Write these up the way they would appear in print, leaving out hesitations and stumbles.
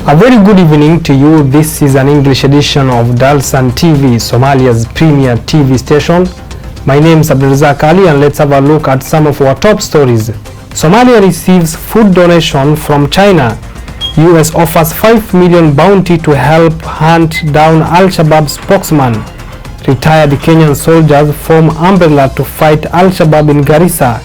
A very good evening to you. This is an English edition of Dalsan TV, Somalia's premier TV station. My name is Abdulrazak Ali, and let's have a look at some of our top stories. Somalia receives food donation from China. US offers 5 million bounty to help hunt down Al-Shabaab spokesman. Retired Kenyan soldiers form umbrella to fight Al-Shabaab in Garissa.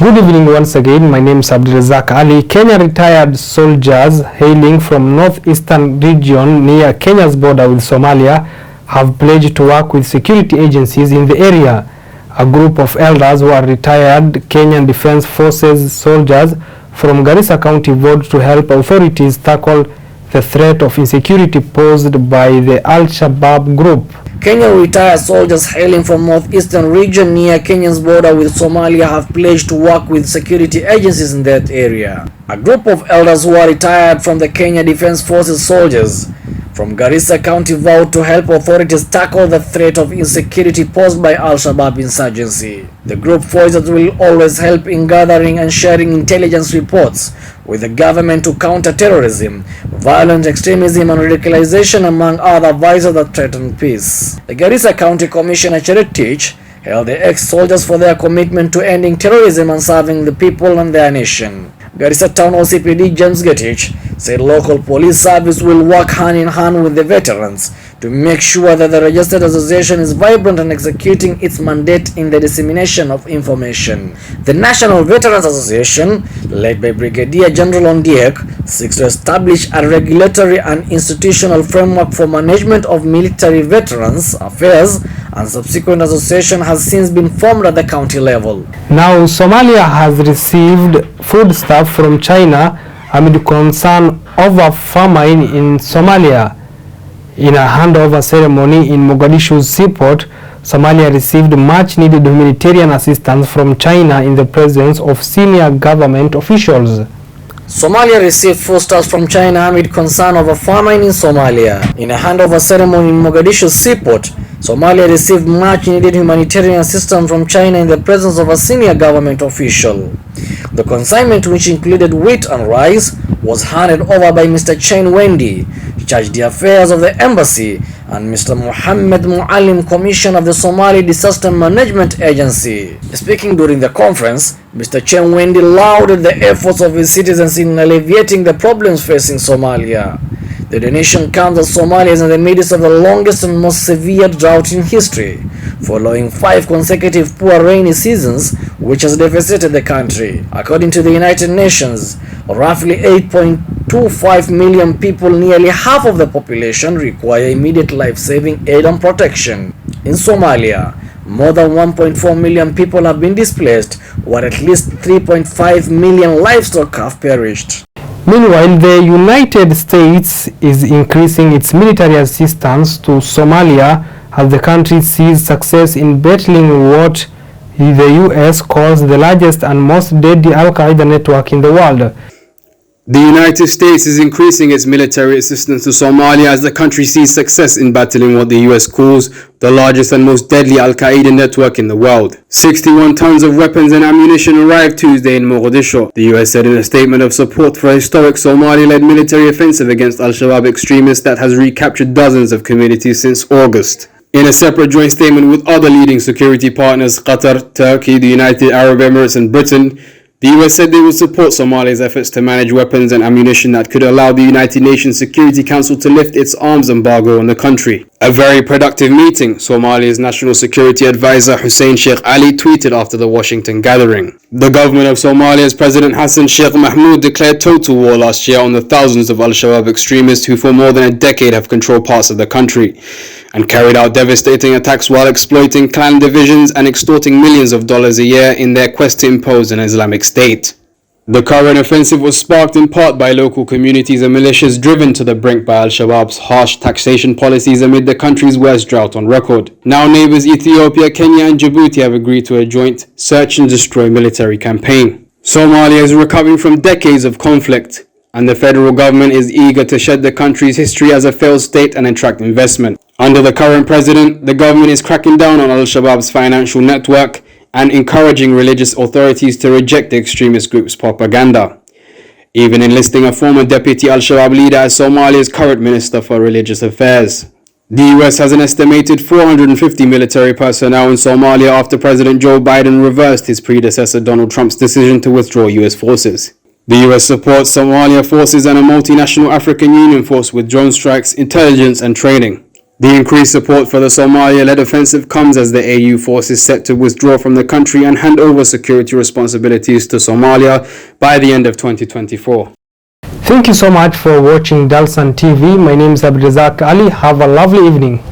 Good evening once again. My name is Abdulrazak Ali. Kenya retired soldiers hailing from northeastern region near Kenya's border with Somalia have pledged to work with security agencies in the area. A group of elders who are retired Kenyan Defense Forces soldiers from Garissa County vowed to help authorities tackle the threat of insecurity posed by the Al-Shabaab group. Kenyan retired soldiers hailing from northeastern region near Kenya's border with Somalia have pledged to work with security agencies in that area. A group of elders who are retired from the Kenya Defense Forces soldiers from Garissa County vowed to help authorities tackle the threat of insecurity posed by Al-Shabaab insurgency. The group voices will always help in gathering and sharing intelligence reports with the government to counter terrorism, violent extremism and radicalization, among other vices that threaten peace. The Garissa County Commissioner Cheretich hailed the ex-soldiers for their commitment to ending terrorism and serving the people and their nation. Garissa Town OCPD James Getich said local police service will work hand in hand with the veterans to make sure that the registered association is vibrant and executing its mandate in the dissemination of information. The National Veterans Association, led by Brigadier General Ondiek, seeks to establish a regulatory and institutional framework for management of military veterans affairs, and subsequent association has since been formed at the county level. Now, Somalia has received foodstuff from China amid concern over famine in Somalia. In a handover ceremony in Mogadishu's seaport, Somalia received much-needed humanitarian assistance from China in the presence of senior government officials. Somalia received foodstuffs from China amid concern over famine in Somalia. In a handover ceremony in Mogadishu's seaport, Somalia received much-needed humanitarian assistance from China in the presence of a senior government official. The consignment, which included wheat and rice, was handed over by Mr. Chen Wendy, chargé d'affaires of the embassy, and Mr. Mohammed Muallim, commissioner of the Somali Disaster Management Agency. Speaking during the conference, Mr. Chen Wendy lauded the efforts of his citizens in alleviating the problems facing Somalia. The donation comes as Somalia is in the midst of the longest and most severe drought in history, following 5 consecutive poor rainy seasons which has devastated the country. According to the United Nations, roughly 8.25 million people, nearly half of the population, require immediate life-saving aid and protection. In Somalia, more than 1.4 million people have been displaced, while at least 3.5 million livestock have perished. Meanwhile, the United States is increasing its military assistance to Somalia as the country sees success in battling what the US calls the largest and most deadly Al-Qaeda network in the world. The United States is increasing its military assistance to Somalia as the country sees success in battling what the US calls the largest and most deadly Al-Qaeda network in the world. 61 tons of weapons and ammunition arrived Tuesday in Mogadishu, the US said in a statement of support for a historic Somali-led military offensive against Al-Shabaab extremists that has recaptured dozens of communities since August. In a separate joint statement with other leading security partners, Qatar, Turkey, the United Arab Emirates and Britain, the US said they would support Somalia's efforts to manage weapons and ammunition that could allow the United Nations Security Council to lift its arms embargo on the country. A very productive meeting, Somalia's National Security Advisor Hussein Sheikh Ali tweeted after the Washington gathering. The government of Somalia's President Hassan Sheikh Mahmoud declared total war last year on the thousands of Al-Shabaab extremists who for more than a decade have controlled parts of the country and carried out devastating attacks while exploiting clan divisions and extorting millions of dollars a year in their quest to impose an Islamic State. The current offensive was sparked in part by local communities and militias driven to the brink by Al-Shabaab's harsh taxation policies amid the country's worst drought on record. Now neighbors Ethiopia, Kenya and Djibouti have agreed to a joint search and destroy military campaign. Somalia is recovering from decades of conflict. and the federal government is eager to shed the country's history as a failed state and attract investment. Under the current president, the government is cracking down on Al-Shabaab's financial network and encouraging religious authorities to reject the extremist group's propaganda, even enlisting a former deputy Al-Shabaab leader as Somalia's current Minister for Religious Affairs. The US has an estimated 450 military personnel in Somalia after President Joe Biden reversed his predecessor Donald Trump's decision to withdraw US forces. The US supports Somalia forces and a multinational African Union force with drone strikes, intelligence and training. The increased support for the Somalia-led offensive comes as the AU force is set to withdraw from the country and hand over security responsibilities to Somalia by the end of 2024. Thank you so much for watching Dalsan TV. My name is Abdulrazak Ali. Have a lovely evening.